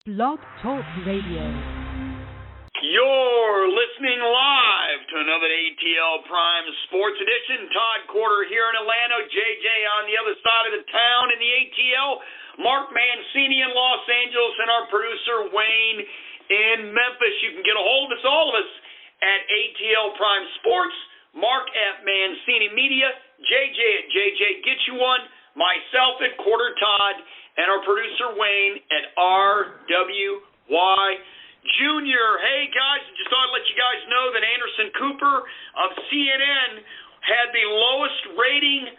Blog Talk Radio. You're listening live to another ATL Prime Sports Edition. Todd Corder here in Atlanta, JJ on the other side of the town in the ATL, Mark Mancini in Los Angeles, and our producer Wayne in Memphis. You can get a hold of us, all of us, at ATL Prime Sports, Mark at Mancini Media, JJ at JJ Get You One, myself at Corder Todd, and our producer Wayne at RWY Jr. Hey guys, just thought I'd let you guys know that Anderson Cooper of CNN had the lowest rating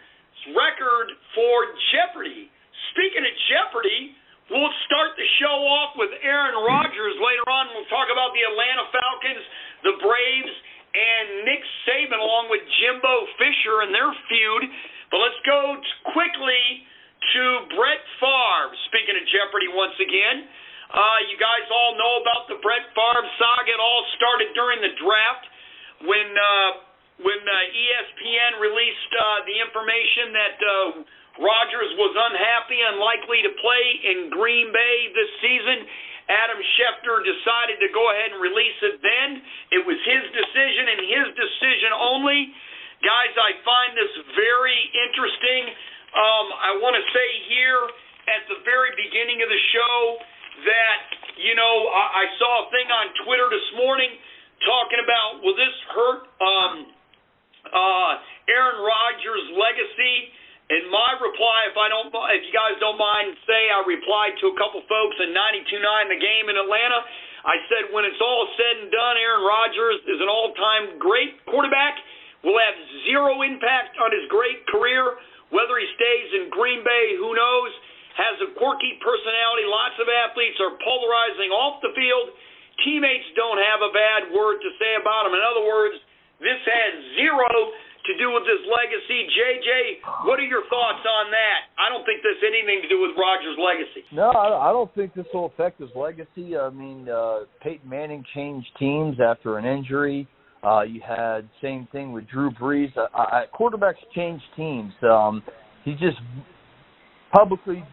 record for Jeopardy. Speaking of Jeopardy, we'll start the show off with Aaron Rodgers. Later on, we'll talk about the Atlanta Falcons, the Braves, and Nick Saban along with Jimbo Fisher and their feud. But let's go quickly to Brett Favre. Speaking of Jeopardy once again, you guys all know about the Brett Favre saga. It all started during the draft when ESPN released the information that Rodgers was unhappy and likely to play in Green Bay this season. Adam Schefter decided to go ahead and release it then. It was his decision and his decision only. Guys, I find this very interesting. I want to say here at the very beginning of the show that, you know, I saw a thing on Twitter this morning talking about, will this hurt Aaron Rodgers' legacy? And my reply, if you guys don't mind, I replied to a couple folks in 92.9 The Game in Atlanta. I said, when it's all said and done, Aaron Rodgers is an all-time great quarterback, will have zero impact on his great career. Whether he stays in Green Bay, who knows? Has a quirky personality. Lots of athletes are polarizing off the field. Teammates don't have a bad word to say about him. In other words, this has zero to do with his legacy. JJ, what are your thoughts on that? I don't think this has anything to do with Rodgers' legacy. No, I don't think this will affect his legacy. I mean, Peyton Manning changed teams after an injury. You had same thing with Drew Brees. Quarterbacks change teams. He just publicly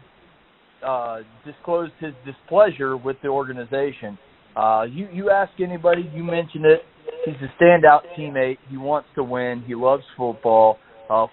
disclosed his displeasure with the organization. You ask anybody, you mentioned it, he's a standout teammate. He wants to win. He loves football.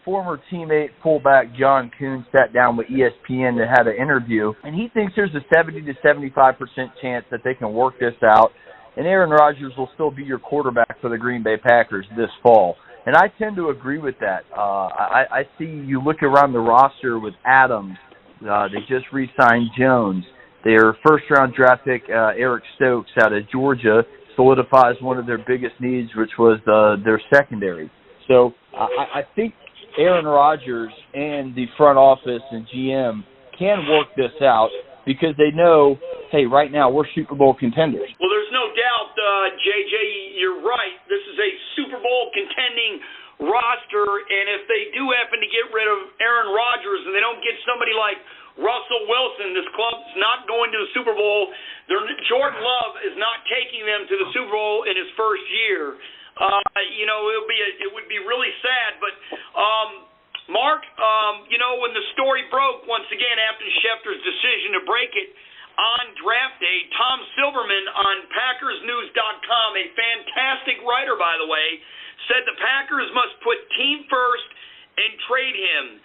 Former teammate fullback John Kuhn sat down with ESPN and had an interview, and he thinks there's a 70 to 75% chance that they can work this out, and Aaron Rodgers will still be your quarterback for the Green Bay Packers this fall. And I tend to agree with that. I see you look around the roster with Adams. They just re-signed Jones. Their first-round draft pick, Eric Stokes out of Georgia, solidifies one of their biggest needs, which was their secondary. So I think Aaron Rodgers and the front office and GM can work this out because they know, hey, right now we're Super Bowl contenders. Well, there's no doubt, JJ, you're right. This is a Super Bowl contending roster, and if they do happen to get rid of Aaron Rodgers and they don't get somebody like Russell Wilson, this club's not going to the Super Bowl. Jordan Love is not taking them to the Super Bowl in his first year. You know, it would be really sad. But Mark, you know, when the story broke once again after Schefter's decision to break it on draft day, Tom Silverman on PackersNews.com, a fantastic writer by the way, said the Packers must put team first and trade him.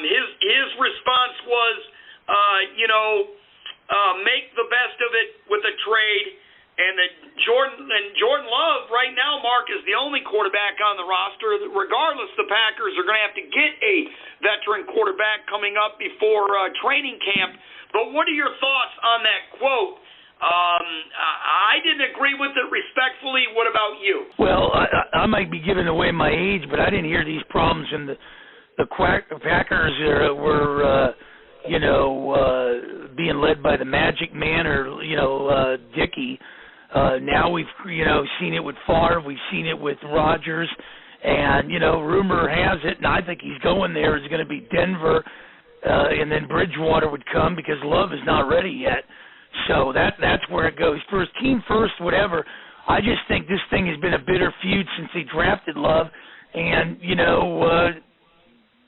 His response was, make the best of it with a trade. And Jordan Love right now, Mark, is the only quarterback on the roster. Regardless, the Packers are going to have to get a veteran quarterback coming up before training camp. But what are your thoughts on that quote? I didn't agree with it respectfully. What about you? Well, I might be giving away my age, but I didn't hear these problems in the Packers were being led by the Magic Man or, Dickey. Now we've, seen it with Favre. We've seen it with Rodgers. And, rumor has it, and I think he's going there, is going to be Denver. And then Bridgewater would come because Love is not ready yet. So that's where it goes. First, team first, whatever. I just think this thing has been a bitter feud since they drafted Love. And,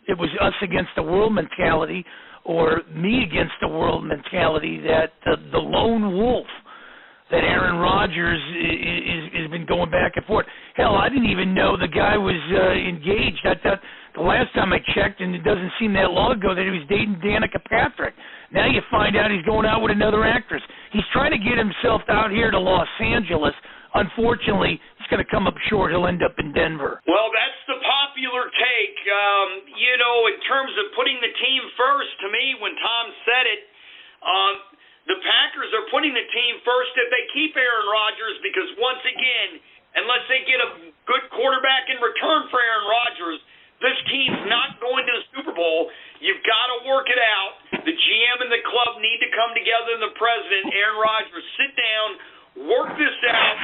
it was us against the world mentality or me against the world mentality that the lone wolf that Aaron Rodgers has been going back and forth. Hell, I didn't even know the guy was engaged. I thought the last time I checked, and it doesn't seem that long ago, that he was dating Danica Patrick. Now you find out he's going out with another actress. He's trying to get himself out here to Los Angeles. Unfortunately, it's going to come up short. He'll end up in Denver. Well, that's the popular take. In terms of putting the team first, to me, when Tom said it, the Packers are putting the team first if they keep Aaron Rodgers, because once again, unless they get a good quarterback in return for Aaron Rodgers, this team's not going to the Super Bowl. You've got to work it out. The GM and the club need to come together, and the president, Aaron Rodgers, sit down, work this out.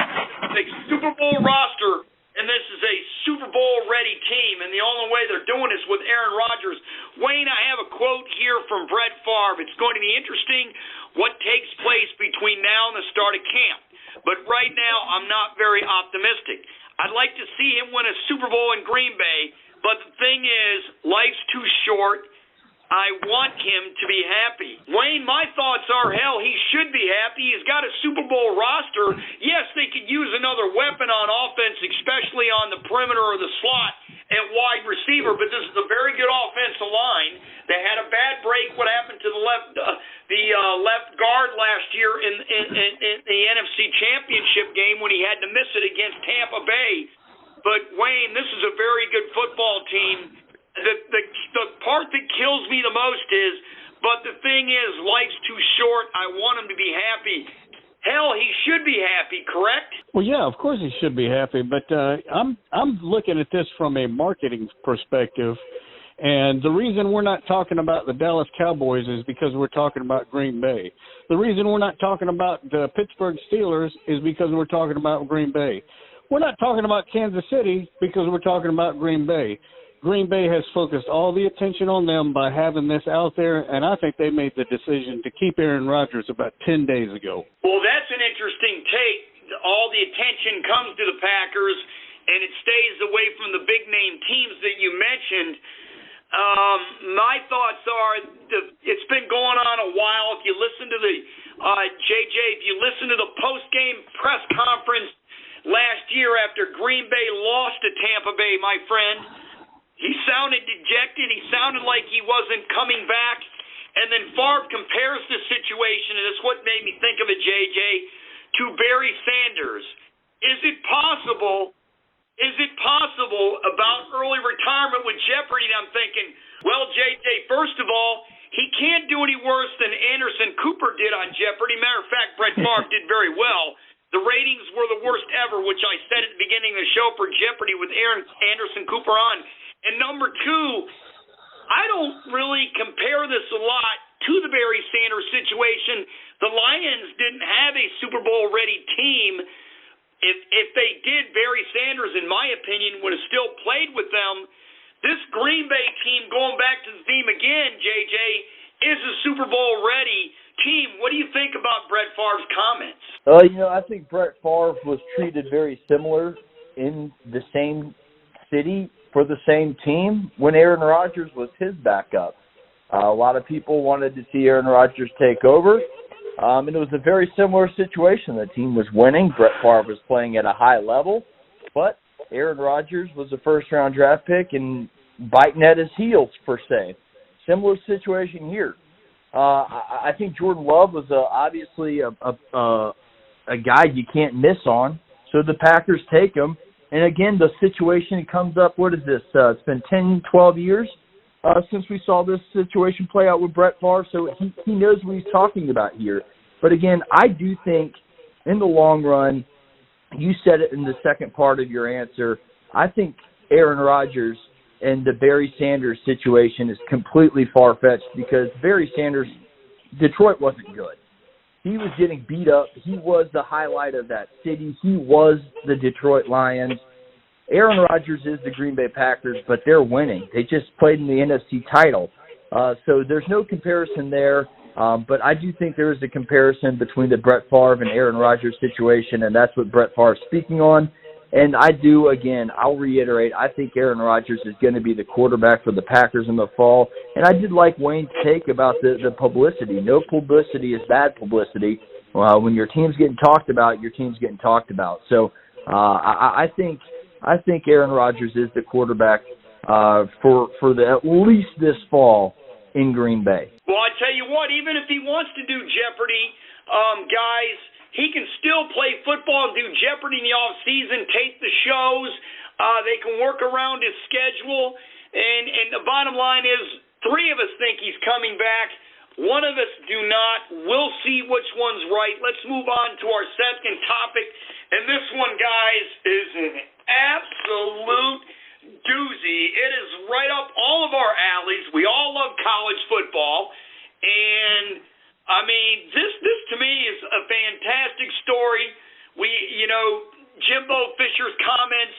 It's a Super Bowl roster, and this is a Super Bowl-ready team, and the only way they're doing this with Aaron Rodgers. Wayne, I have a quote here from Brett Favre. It's going to be interesting what takes place between now and the start of camp. But right now, I'm not very optimistic. I'd like to see him win a Super Bowl in Green Bay, but the thing is, life's too short. I want him to be happy. Wayne, my thoughts are, hell, he should be happy. He's got a Super Bowl roster. Yes, they could use another weapon on offense, especially on the perimeter or the slot at wide receiver, but this is a very good offensive line. They had a bad break. What happened to the left guard last year in the NFC Championship game when he had to miss it against Tampa Bay? But, Wayne, this is a very good football team. The part that kills me the most is, but the thing is, life's too short. I want him to be happy. Hell, he should be happy, correct? Well, yeah, of course he should be happy, but I'm looking at this from a marketing perspective, and the reason we're not talking about the Dallas Cowboys is because we're talking about Green Bay. The reason we're not talking about the Pittsburgh Steelers is because we're talking about Green Bay. We're not talking about Kansas City because we're talking about Green Bay. Green Bay has focused all the attention on them by having this out there, and I think they made the decision to keep Aaron Rodgers about 10 days ago. Well, that's an interesting take. All the attention comes to the Packers, and it stays away from the big-name teams that you mentioned. My thoughts are it's been going on a while. If you listen to the if you listen to the post-game press conference last year after Green Bay lost to Tampa Bay, my friend, he sounded dejected. He sounded like he wasn't coming back. And then Favre compares the situation, and it's what made me think of it, JJ, to Barry Sanders. Is it possible about early retirement with jeopardy? And I'm thinking, well, JJ, first of all, he can't do any worse than Anderson Cooper did on Jeopardy. Matter of fact, Brett Favre did very well. The ratings were the worst ever, which I said at the beginning of the show for Jeopardy with Anderson Cooper on. And number two, I don't really compare this a lot to the Barry Sanders situation. The Lions didn't have a Super Bowl-ready team. If they did, Barry Sanders, in my opinion, would have still played with them. This Green Bay team, going back to the theme again, JJ, is a Super Bowl-ready team. What do you think about Brett Favre's comments? I think Brett Favre was treated very similar in the same city for the same team when Aaron Rodgers was his backup. A lot of people wanted to see Aaron Rodgers take over, and it was a very similar situation. The team was winning. Brett Favre was playing at a high level, but Aaron Rodgers was a first-round draft pick and biting at his heels, per se. Similar situation here. I think Jordan Love was obviously a guy you can't miss on, so the Packers take him. And again, the situation comes up, what is this? It's been 10, 12 years since we saw this situation play out with Brett Favre, so he knows what he's talking about here. But again, I do think in the long run, you said it in the second part of your answer, I think Aaron Rodgers and the Barry Sanders situation is completely far-fetched because Barry Sanders, Detroit wasn't good. He was getting beat up. He was the highlight of that city. He was the Detroit Lions. Aaron Rodgers is the Green Bay Packers, but they're winning. They just played in the NFC title. So there's no comparison there. But I do think there is a comparison between the Brett Favre and Aaron Rodgers situation, and that's what Brett Favre is speaking on. And I'll reiterate, I think Aaron Rodgers is going to be the quarterback for the Packers in the fall. And I did like Wayne's take about the publicity. No publicity is bad publicity. When your team's getting talked about, your team's getting talked about. So I think Aaron Rodgers is the quarterback for at least this fall in Green Bay. Well, I tell you what, even if he wants to do Jeopardy, guys, he can still play football and do Jeopardy in the off-season, tape the shows. They can work around his schedule. And the bottom line is 3 of us think he's coming back. 1 of us do not. We'll see which one's right. Let's move on to our second topic. And this one, guys, is an absolute doozy. It is right up all of our alleys. We all love college football. And I mean, this to me is a fantastic story. Jimbo Fisher's comments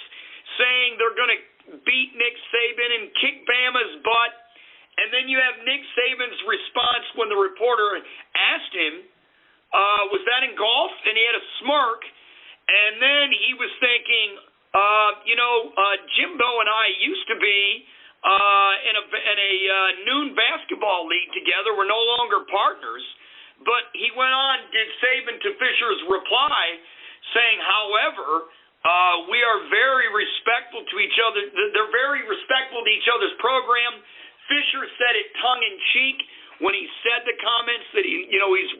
saying they're going to beat Nick Saban and kick Bama's butt. And then you have Nick Saban's response when the reporter asked him, was that in golf? And he had a smirk. And then he was thinking, Jimbo and I used to be in a noon basketball league together. We're no longer partners. But he went on, did Saban to Fisher's reply, saying, however, we are very respectful to each other. They're very respectful to each other's program. Fisher said it tongue-in-cheek when he said the comments that he's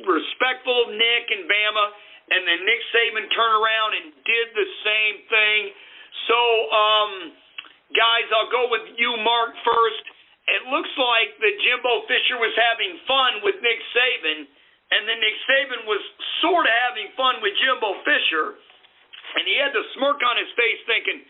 respectful of Nick and Bama, and then Nick Saban turned around and did the same thing. So, guys, I'll go with you, Mark, first. It looks like that Jimbo Fisher was having fun with Nick Saban, and then Nick Saban was sort of having fun with Jimbo Fisher, and he had the smirk on his face thinking,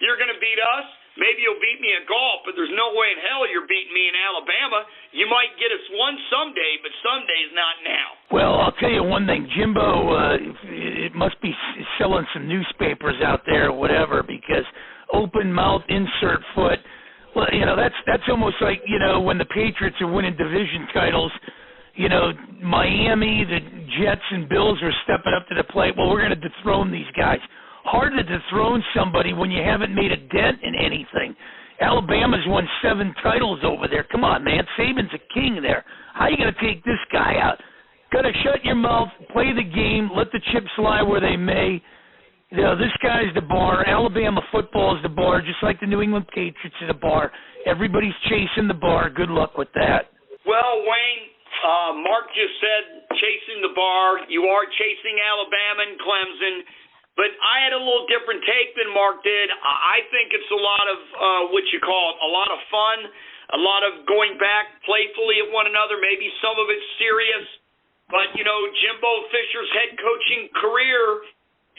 you're going to beat us? Maybe you'll beat me in golf, but there's no way in hell you're beating me in Alabama. You might get us one someday, but someday's not now. Well, I'll tell you one thing. Jimbo, it must be selling some newspapers out there or whatever, because open mouth, insert foot. Well, that's almost like, when the Patriots are winning division titles, Miami, the Jets and Bills are stepping up to the plate. Well, we're going to dethrone these guys. Hard to dethrone somebody when you haven't made a dent in anything. Alabama's won 7 titles over there. Come on, man. Saban's a king there. How are you going to take this guy out? Got to shut your mouth, play the game, let the chips lie where they may. This guy's the bar. Alabama football is the bar, just like the New England Patriots are the bar. Everybody's chasing the bar. Good luck with that. Well, Wayne, Mark just said chasing the bar. You are chasing Alabama and Clemson. But I had a little different take than Mark did. I think it's a lot of a lot of fun, a lot of going back playfully at one another. Maybe some of it's serious. But, Jimbo Fisher's head coaching career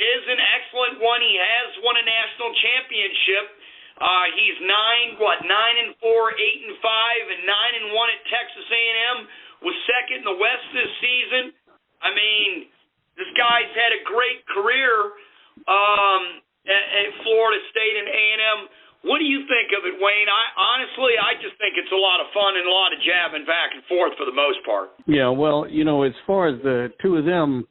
is an excellent one. He has won a national championship. He's 9-4, 8-5, and 9-1 at Texas A&M. Was second in the West this season. I mean, this guy's had a great career at Florida State and A&M. What do you think of it, Wayne? I just think it's a lot of fun and a lot of jabbing back and forth for the most part. Yeah, well, as far as the 2 of them,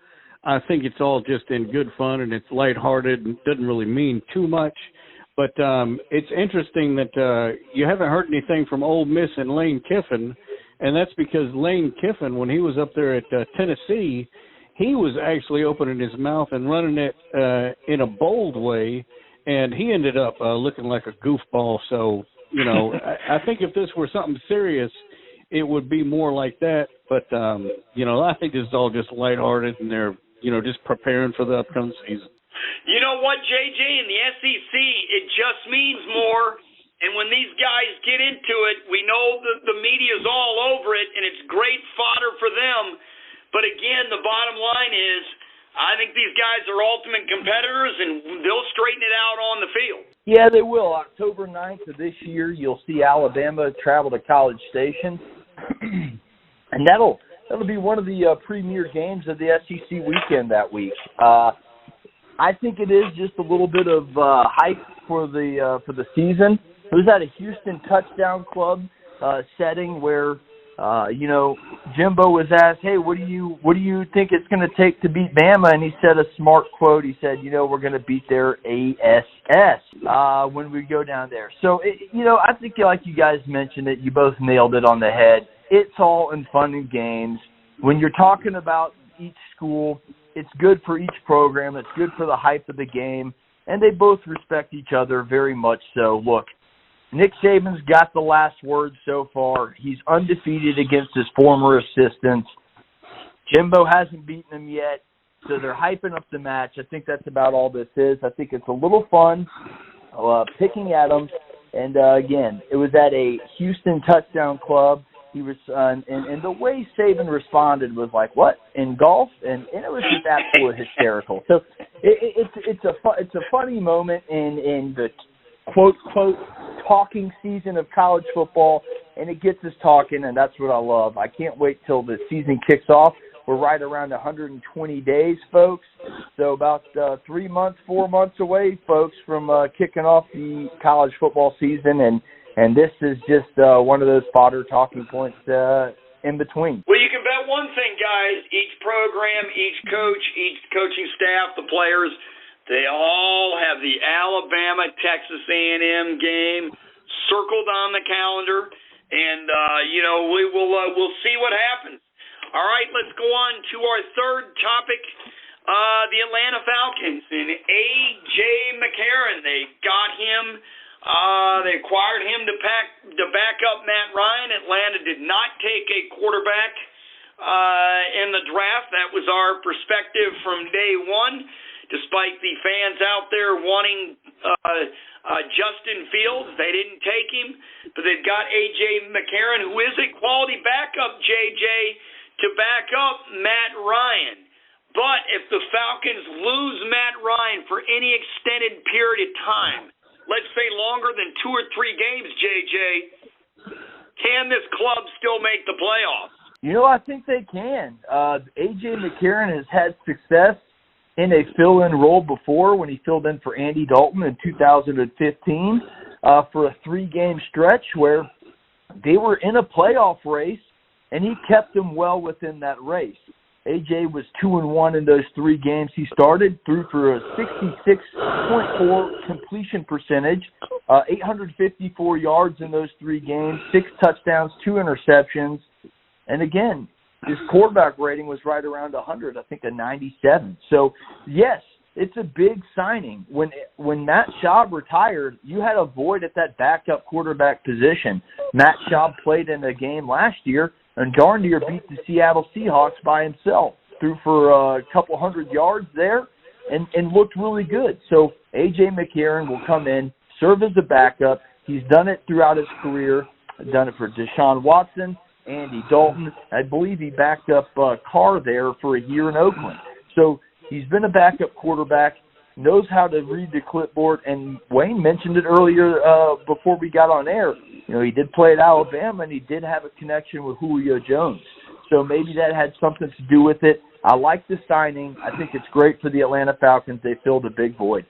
I think it's all just in good fun and it's lighthearted and doesn't really mean too much. But it's interesting that you haven't heard anything from Ole Miss and Lane Kiffin, and that's because Lane Kiffin, when he was up there at Tennessee, he was actually opening his mouth and running it in a bold way, and he ended up looking like a goofball. So, I think if this were something serious, it would be more like that. But, I think this is all just lighthearted, and they're, just preparing for the upcoming season. You know what, JJ? In the SEC, it just means more. And when these guys get into it, we know that the media's all over it, and it's great fodder for them. But again, the bottom line is, I think these guys are ultimate competitors, and they'll straighten it out on the field. Yeah, they will. October 9th of this year, you'll see Alabama travel to College Station, and that'll be one of the premier games of the SEC weekend that week. I think it is just a little bit of hype for the season. It was at a Houston Touchdown Club setting where Jimbo was asked, hey, what do you think it's going to take to beat Bama? And he said a smart quote. He said, we're going to beat their ASS when we go down there. So, I think like you guys mentioned it, you both nailed it on the head. It's all in fun and games. When you're talking about each school, it's good for each program. It's good for the hype of the game. And they both respect each other very much so. Look, Nick Saban's got the last word so far. He's undefeated against his former assistants. Jimbo hasn't beaten him yet, so they're hyping up the match. I think that's about all this is. I think it's a little fun picking at him. And, again, it was at a Houston touchdown club. He was, and the way Saban responded was like, what, in golf? And it was just absolutely hysterical. So it's a funny moment in the quote talking season of college football, and it gets us talking, and that's what I love. I can't wait till the season kicks off. We're right around 120 days, folks. So about 4 months away, folks, from kicking off the college football season, and this is just one of those fodder talking points in between. Well, you can bet one thing, guys. Each program, each coach, each coaching staff, the players, they all have the Alabama-Texas A&M game circled on the calendar, and we'll see what happens. All right, let's go on to our third topic, the Atlanta Falcons and A.J. McCarron. They got him. They acquired him to back up Matt Ryan. Atlanta did not take a quarterback in the draft. That was our perspective from day one, despite the fans out there wanting Justin Fields. They didn't take him, but they've got A.J. McCarron, who is a quality backup, J.J., to back up Matt Ryan. But if the Falcons lose Matt Ryan for any extended period of time, let's say longer than 2 or 3 games, J.J., can this club still make the playoffs? I think they can. A.J. McCarron has had success in a fill-in role before when he filled in for Andy Dalton in 2015 for a 3-game stretch where they were in a playoff race, and he kept them well within that race. A.J. was 2-1 in those 3 games he started, threw for a 66.4 completion percentage, 854 yards in those 3 games, 6 touchdowns, 2 interceptions. And again, his quarterback rating was right around 100, I think a 97. So, yes, it's a big signing. When Matt Schaub retired, you had a void at that backup quarterback position. Matt Schaub played in a game last year, and Garnier beat the Seattle Seahawks by himself. Threw for a couple hundred yards there and looked really good. So A.J. McCarron will come in, serve as a backup. He's done it throughout his career. Done it for Deshaun Watson, Andy Dalton. I believe he backed up Carr there for a year in Oakland. So he's been a backup quarterback, knows how to read the clipboard, and Wayne mentioned it earlier before we got on air. He did play at Alabama, and he did have a connection with Julio Jones. So maybe that had something to do with it. I like the signing. I think it's great for the Atlanta Falcons. They filled a big void.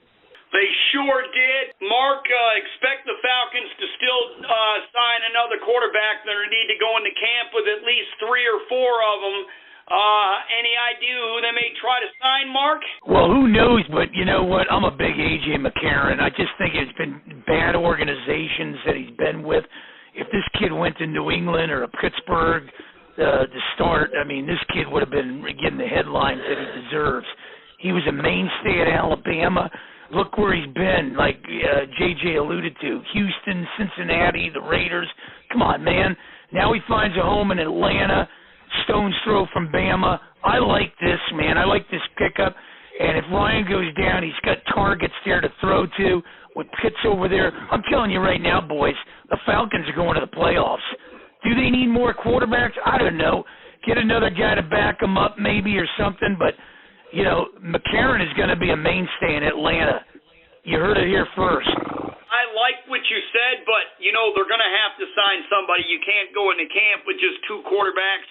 They sure did. Mark, expect the Falcons to still sign another quarterback. They're going to need to go into camp with at least 3 or 4 of them. Any idea who they may try to sign, Mark? Well, who knows, but you know what? I'm a big A.J. McCarron. I just think it's been bad organizations that he's been with. If this kid went to New England or Pittsburgh to start, this kid would have been getting the headlines that he deserves. He was a mainstay at Alabama. Look where he's been, like J.J. alluded to, Houston, Cincinnati, the Raiders. Come on, man. Now he finds a home in Atlanta. Stone's throw from Bama. I like this, man. I like this pickup. And if Ryan goes down, he's got targets there to throw to with Pitts over there. I'm telling you right now, boys, the Falcons are going to the playoffs. Do they need more quarterbacks? I don't know. Get another guy to back them up maybe or something. But, McCarron is going to be a mainstay in Atlanta. You heard it here first. I like what you said, but, they're going to have to sign somebody. You can't go into camp with just 2 quarterbacks.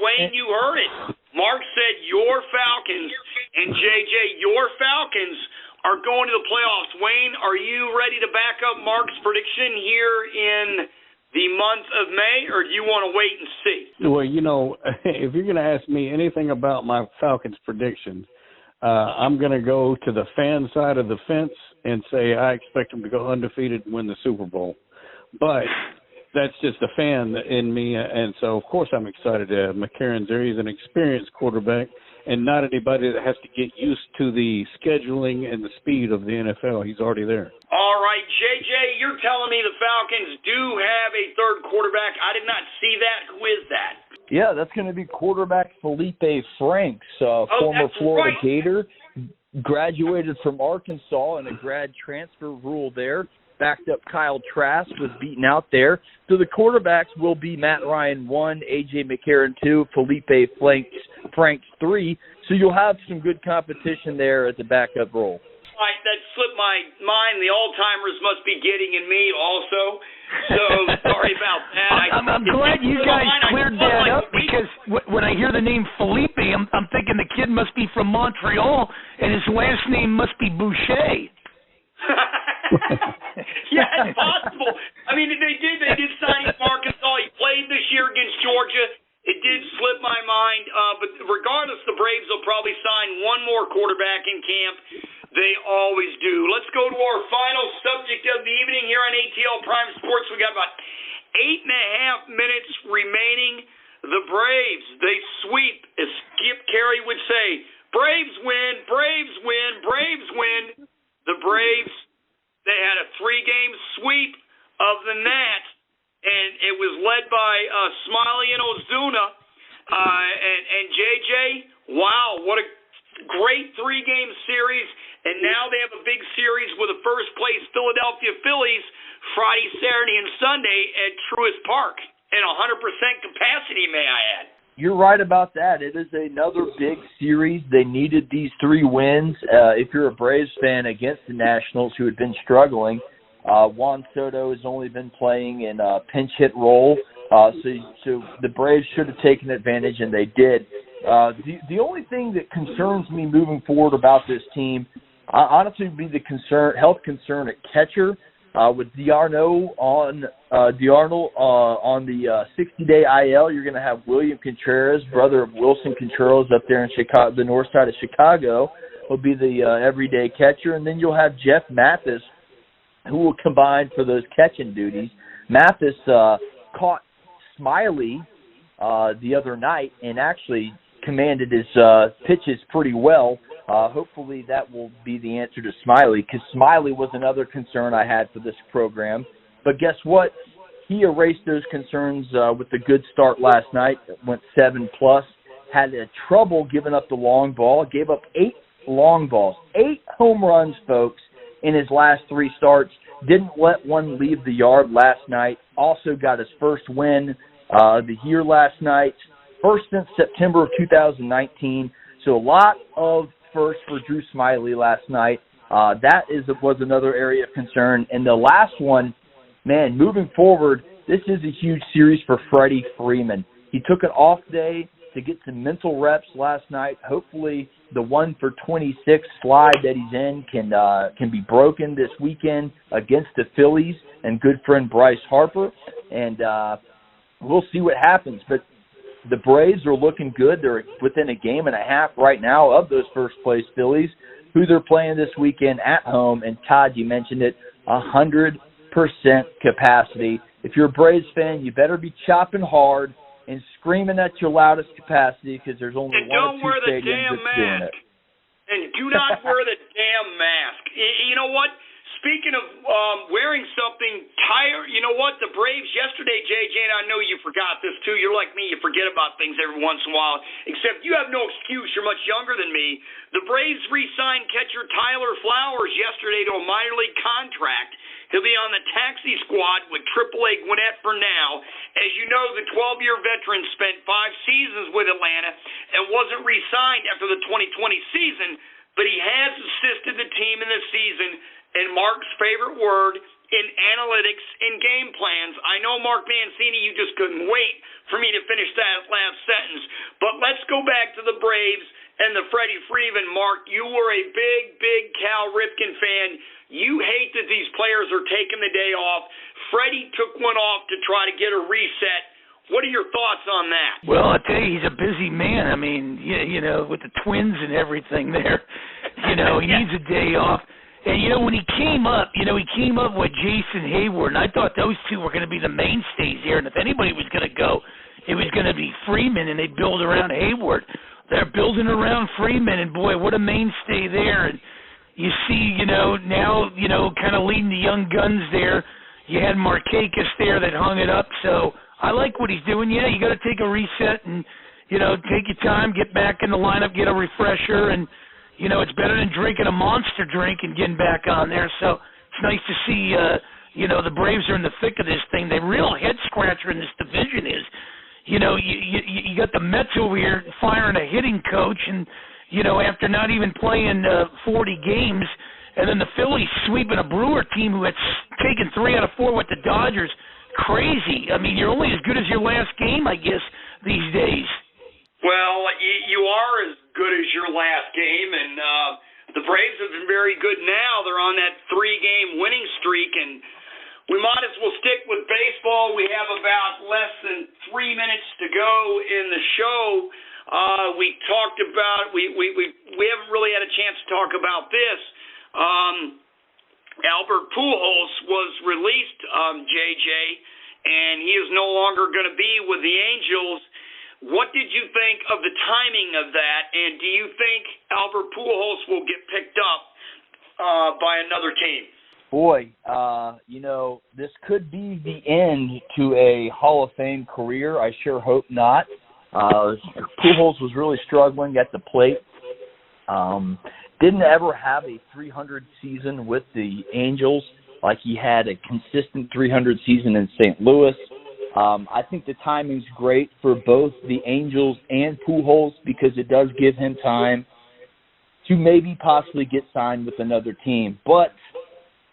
Wayne, you heard it. Mark said your Falcons, and JJ, your Falcons are going to the playoffs. Wayne, are you ready to back up Mark's prediction here in the month of May, or do you want to wait and see? Well, you know, if you're going to ask me anything about my Falcons predictions, I'm going to go to the fan side of the fence and say I expect them to go undefeated and win the Super Bowl. But that's just a fan in me, and so, of course, I'm excited to have McCarron there. He's an experienced quarterback and not anybody that has to get used to the scheduling and the speed of the NFL. He's already there. All right, JJ, you're telling me the Falcons do have a third quarterback. I did not see that. Who is that? Yeah, that's going to be quarterback Felipe Franks, former Florida Gator, graduated from Arkansas in a grad transfer rule there. Backed up Kyle Trask, was beaten out there. So the quarterbacks will be Matt Ryan 1, A.J. McCarron 2, Felipe Franks 3. So you'll have some good competition there at the backup role. Right, that slipped my mind. The Alzheimer's must be getting in me also. So sorry about that. I'm glad you guys cleared that up, because when I hear the name Felipe, I'm thinking the kid must be from Montreal and his last name must be Boucher. Yeah, it's possible. I mean, they did sign him from Arkansas. He played this year against Georgia. It did slip my mind, but regardless, the Braves will probably sign one more quarterback in camp. They always do. Let's go to our final subject of the evening here on ATL Prime Sports. We got about 8.5 minutes remaining. The Braves, they sweep, as Skip Carey would say. Braves win, Braves win, Braves win. The Braves, they had a 3-game sweep of the Nats, and it was led by Smiley and Ozuna. And JJ, wow, what a great 3-game series. And now they have a big series with the first-place Philadelphia Phillies Friday, Saturday, and Sunday at Truist Park in 100% capacity, may I add. You're right about that. It is another big series. They needed these 3 wins. If you're a Braves fan, against the Nationals, who had been struggling, Juan Soto has only been playing in a pinch hit role. So the Braves should have taken advantage, and they did. The only thing that concerns me moving forward about this team, honestly, would be the health concern at catcher. With D'Arnaud on the 60-day IL, you're going to have William Contreras, brother of Wilson Contreras, up there in Chicago, the north side of Chicago, will be the everyday catcher, and then you'll have Jeff Mathis, who will combine for those catching duties. Mathis caught Smiley the other night and actually commanded his pitches pretty well. Hopefully that will be the answer to Smiley, because Smiley was another concern I had for this program. But guess what? He erased those concerns with a good start last night. Went 7+. Had trouble giving up the long ball. Gave up 8 long balls. 8 home runs, folks, in his last 3 starts. Didn't let one leave the yard last night. Also got his first win of the year last night. First since September of 2019. So a lot of first for Drew Smiley last night. That was another area of concern. And the last one, man, moving forward, this is a huge series for Freddie Freeman. He took an off day to get some mental reps last night. Hopefully the 1-for-26 slide that he's in can be broken this weekend against the Phillies and good friend Bryce Harper. And we'll see what happens. But the Braves are looking good. They're within a game and a half right now of those first-place Phillies, who they're playing this weekend at home. And, Todd, you mentioned it, 100% capacity. If you're a Braves fan, you better be chopping hard and screaming at your loudest capacity, because there's only one or two stadiums that's doing it. And do not wear the damn mask. You know what? Speaking of wearing something tired, you know what? The Braves yesterday, JJ, and I know you forgot this too. You're like me. You forget about things every once in a while, except you have no excuse. You're much younger than me. The Braves re-signed catcher Tyler Flowers yesterday to a minor league contract. He'll be on the taxi squad with AAA Gwinnett for now. As you know, the 12-year veteran spent 5 seasons with Atlanta and wasn't re-signed after the 2020 season, but he has assisted the team in this season. And Mark's favorite word, in analytics and game plans. I know, Mark Mancini, you just couldn't wait for me to finish that last sentence. But let's go back to the Braves and the Freddie Freeman. Mark, you were a big Cal Ripken fan. You hate that these players are taking the day off. Freddie took one off to try to get a reset. What are your thoughts on that? Well, I tell you, he's a busy man. I mean, you know, with the twins and everything there, you know, he needs a day off. And, you know, when he came up with Jason Hayward, and I thought those two were going to be the mainstays here. And if anybody was going to go, it was going to be Freeman, and they'd build around Hayward. They're building around Freeman, and, boy, what a mainstay there. And you see, you know, now, you know, kind of leading the young guns there. You had Markakis there that hung it up, so I like what he's doing. Yeah, you got to take a reset and, you know, take your time, get back in the lineup, get a refresher, and, you know, it's better than drinking a Monster drink and getting back on there. So it's nice to see, you know, the Braves are in the thick of this thing. The real head-scratcher in this division is, you know, you got the Mets over here firing a hitting coach, and, you know, after not even playing 40 games, and then the Phillies sweeping a Brewer team who had taken 3 out of 4 with the Dodgers. Crazy. I mean, you're only as good as your last game, I guess, these days. Well, you are as good as your last game, and the Braves have been very good now. They're on that 3-game winning streak, and we might as well stick with baseball. We have about less than 3 minutes to go in the show. We talked about we haven't really had a chance to talk about this. Albert Pujols was released, JJ, and he is no longer going to be with the Angels. What did you think of the timing of that, and do you think Albert Pujols will get picked up by another team? Boy, you know, this could be the end to a Hall of Fame career. I sure hope not. Pujols was really struggling at the plate. Didn't ever have a 300 season with the Angels like he had a consistent 300 season in St. Louis. I think the timing's great for both the Angels and Pujols because it does give him time to maybe possibly get signed with another team. But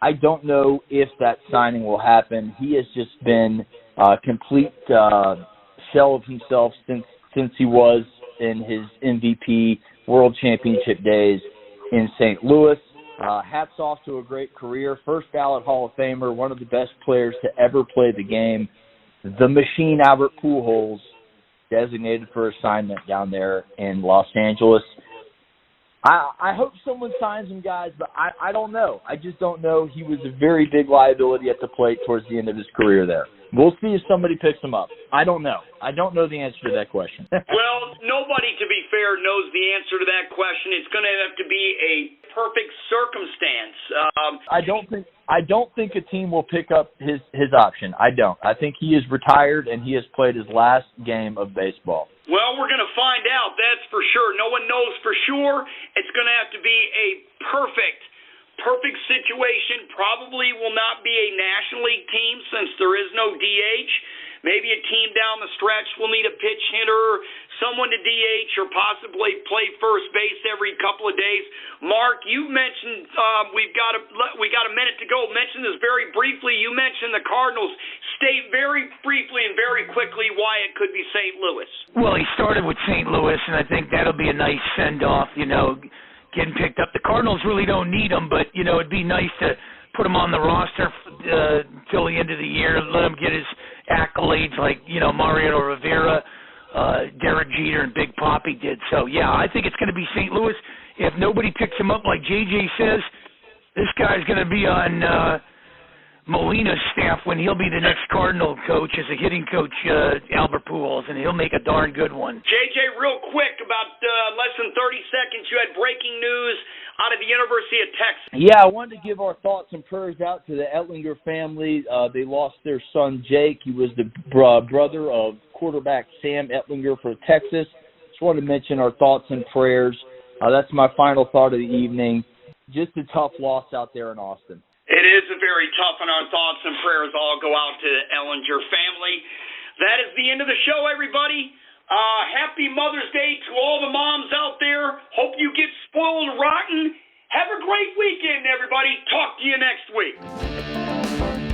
I don't know if that signing will happen. He has just been a complete shell of himself since he was in his MVP World Championship days in St. Louis. Hats off to a great career. First ballot Hall of Famer, one of the best players to ever play the game. The machine Albert Pujols, designated for assignment down there in Los Angeles. I hope someone signs him, guys, but I don't know. I just don't know. He was a very big liability at the plate towards the end of his career there. We'll see if somebody picks him up. I don't know. I don't know the answer to that question. Well, nobody, to be fair, knows the answer to that question. It's going to have to be a perfect circumstance. I don't think a team will pick up his option. I don't. I think he is retired and he has played his last game of baseball. Well, we're going to find out. That's for sure. No one knows for sure. It's going to have to be a perfect situation. Probably will not be a National League team since there is no DH. Maybe a team down the stretch will need a pitch hitter, someone to DH, or possibly play first base every couple of days. Mark, you mentioned we got a minute to go. Mention this very briefly. You mentioned the Cardinals. State very briefly and very quickly why it could be St. Louis. Well, he started with St. Louis, and I think that'll be a nice send-off, you know, getting picked up. The Cardinals really don't need him, but, you know, it'd be nice to put him on the roster till the end of the year, let him get his accolades like, you know, Mariano Rivera, Derek Jeter, and Big Papi did. So, yeah, I think it's going to be St. Louis. If nobody picks him up like JJ says, this guy's going to be on Molina's staff when he'll be the next Cardinal coach as a hitting coach, Albert Pujols, and he'll make a darn good one. JJ, real quick, about less than 30 seconds, you had breaking news out of the University of Texas. Yeah, I wanted to give our thoughts and prayers out to the Ettlinger family. They lost their son, Jake. He was the brother of quarterback Sam Ettlinger for Texas. Just wanted to mention our thoughts and prayers. That's my final thought of the evening. Just a tough loss out there in Austin. It is a very tough, and our thoughts and prayers all go out to the Ehlinger family. That is the end of the show, everybody. Happy Mother's Day to all the moms out there. Hope you get spoiled rotten. Have a great weekend, everybody. Talk to you next week.